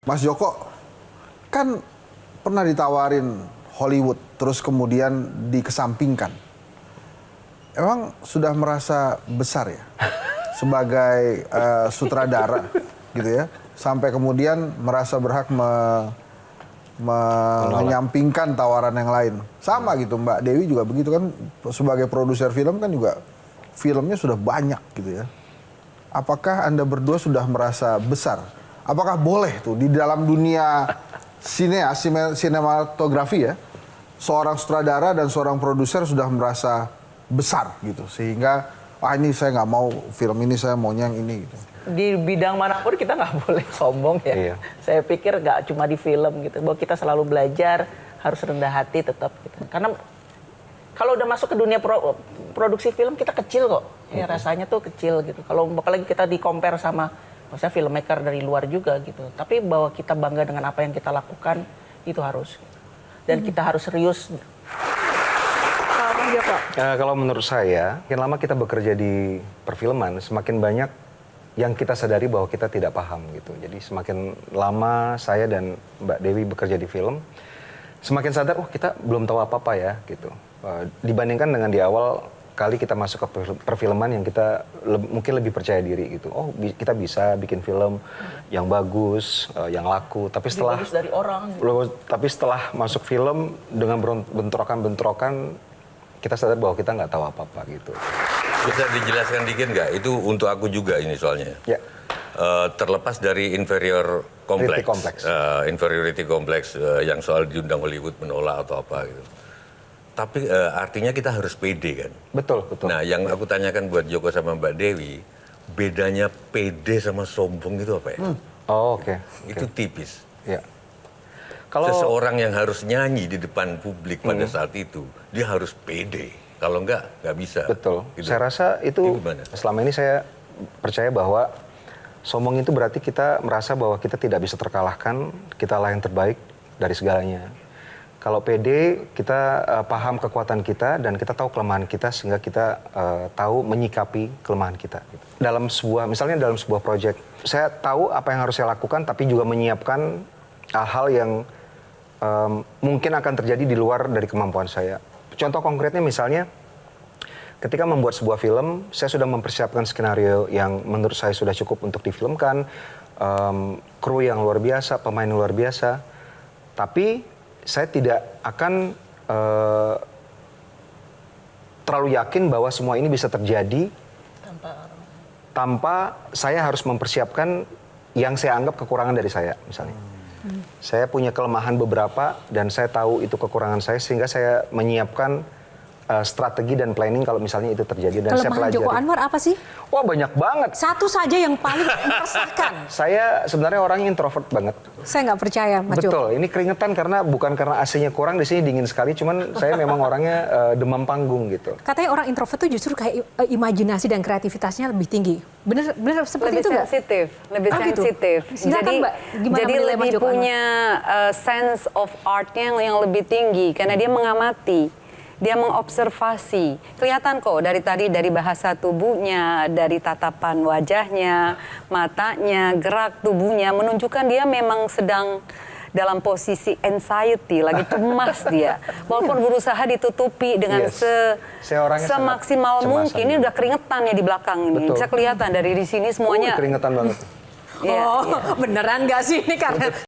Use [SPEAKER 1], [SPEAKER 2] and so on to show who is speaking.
[SPEAKER 1] Mas Joko kan pernah ditawarin Hollywood, terus kemudian dikesampingkan. Emang sudah merasa besar ya sebagai sutradara gitu ya, sampai kemudian merasa berhak menyampingkan tawaran yang lain. Sama gitu Mbak Dewi juga begitu kan, sebagai produser film kan juga filmnya sudah banyak gitu ya. Apakah Anda berdua sudah merasa besar? Apakah boleh tuh di dalam dunia sinematografi ya, seorang sutradara dan seorang produser sudah merasa besar gitu, sehingga ini saya nggak mau film ini, saya maunya yang ini gitu.
[SPEAKER 2] Di bidang manapun kita nggak boleh sombong ya. Iya. Saya pikir nggak cuma di film gitu, bahwa kita selalu belajar, harus rendah hati tetap gitu. Karena kalau udah masuk ke dunia produksi film, kita kecil kok, ya rasanya tuh kecil gitu. Kalau apalagi kita di-compare sama maksudnya filmmaker dari luar juga gitu. Tapi bahwa kita bangga dengan apa yang kita lakukan, itu harus. Dan kita harus serius.
[SPEAKER 3] Kalau menurut saya, makin lama kita bekerja di perfilman, semakin banyak yang kita sadari bahwa kita tidak paham gitu. Jadi semakin lama saya dan Mbak Dewi bekerja di film, semakin sadar, kita belum tahu apa-apa ya gitu. Dibandingkan dengan di awal kali kita masuk ke perfilman yang kita mungkin lebih percaya diri gitu. Kita bisa bikin film yang bagus, yang laku. Tapi setelah
[SPEAKER 2] bagus dari orang. Gitu.
[SPEAKER 3] Tapi setelah masuk film dengan bentrokan-bentrokan, kita sadar bahwa kita nggak tahu apa-apa gitu.
[SPEAKER 4] Bisa dijelaskan dikit nggak? Itu untuk aku juga ini soalnya.
[SPEAKER 3] Ya.
[SPEAKER 4] Terlepas dari inferiority complex yang soal diundang Hollywood menolak atau apa gitu. Tapi artinya kita harus pede kan?
[SPEAKER 3] Betul, betul.
[SPEAKER 4] Nah, yang aku tanyakan buat Joko sama Mbak Dewi, bedanya pede sama sombong itu apa ya?
[SPEAKER 3] Oke.
[SPEAKER 4] Itu tipis.
[SPEAKER 3] Ya.
[SPEAKER 4] Kalau seseorang yang harus nyanyi di depan publik pada saat itu, dia harus pede. Kalau nggak bisa.
[SPEAKER 3] Betul.
[SPEAKER 4] Gitu.
[SPEAKER 3] Saya rasa itu selama ini saya percaya bahwa sombong itu berarti kita merasa bahwa kita tidak bisa terkalahkan, kita lah yang terbaik dari segalanya. Kalau PD, kita paham kekuatan kita dan kita tahu kelemahan kita sehingga kita tahu menyikapi kelemahan kita. Misalnya dalam sebuah proyek, saya tahu apa yang harus saya lakukan tapi juga menyiapkan hal-hal yang mungkin akan terjadi di luar dari kemampuan saya. Contoh konkretnya misalnya, ketika membuat sebuah film, saya sudah mempersiapkan skenario yang menurut saya sudah cukup untuk difilmkan, kru yang luar biasa, pemain luar biasa, tapi saya tidak akan terlalu yakin bahwa semua ini bisa terjadi tanpa saya harus mempersiapkan yang saya anggap kekurangan dari saya, misalnya. Saya punya kelemahan beberapa dan saya tahu itu kekurangan saya sehingga saya menyiapkan strategi dan planning kalau misalnya itu terjadi dan saya pelajari.
[SPEAKER 5] Joko Anwar apa sih?
[SPEAKER 3] Wah, banyak banget.
[SPEAKER 5] Satu saja yang paling meresahkan.
[SPEAKER 3] Saya sebenarnya orangnya introvert banget.
[SPEAKER 5] Saya nggak percaya, Mas Joko.
[SPEAKER 3] Betul, ini keringetan bukan karena AC-nya kurang, di sini dingin sekali, cuman saya memang orangnya demam panggung gitu.
[SPEAKER 5] Katanya orang introvert tuh justru kayak imajinasi dan kreativitasnya lebih tinggi. Bener seperti itu nggak?
[SPEAKER 6] Lebih sensitif.
[SPEAKER 5] Silakan, Mbak. Gimana
[SPEAKER 6] jadi
[SPEAKER 5] menilai Mas
[SPEAKER 6] lebih
[SPEAKER 5] Joko
[SPEAKER 6] punya sense of art-nya yang lebih tinggi karena dia mengamati. Dia mengobservasi, kelihatan kok dari tadi, dari bahasa tubuhnya, dari tatapan wajahnya, matanya, gerak tubuhnya, menunjukkan dia memang sedang dalam posisi anxiety, lagi cemas dia. Walaupun berusaha ditutupi dengan semaksimal mungkin, ini udah keringetan ya di belakang ini. Betul. Bisa kelihatan dari di sini semuanya.
[SPEAKER 3] Keringetan banget.
[SPEAKER 5] Beneran nggak sih ini karena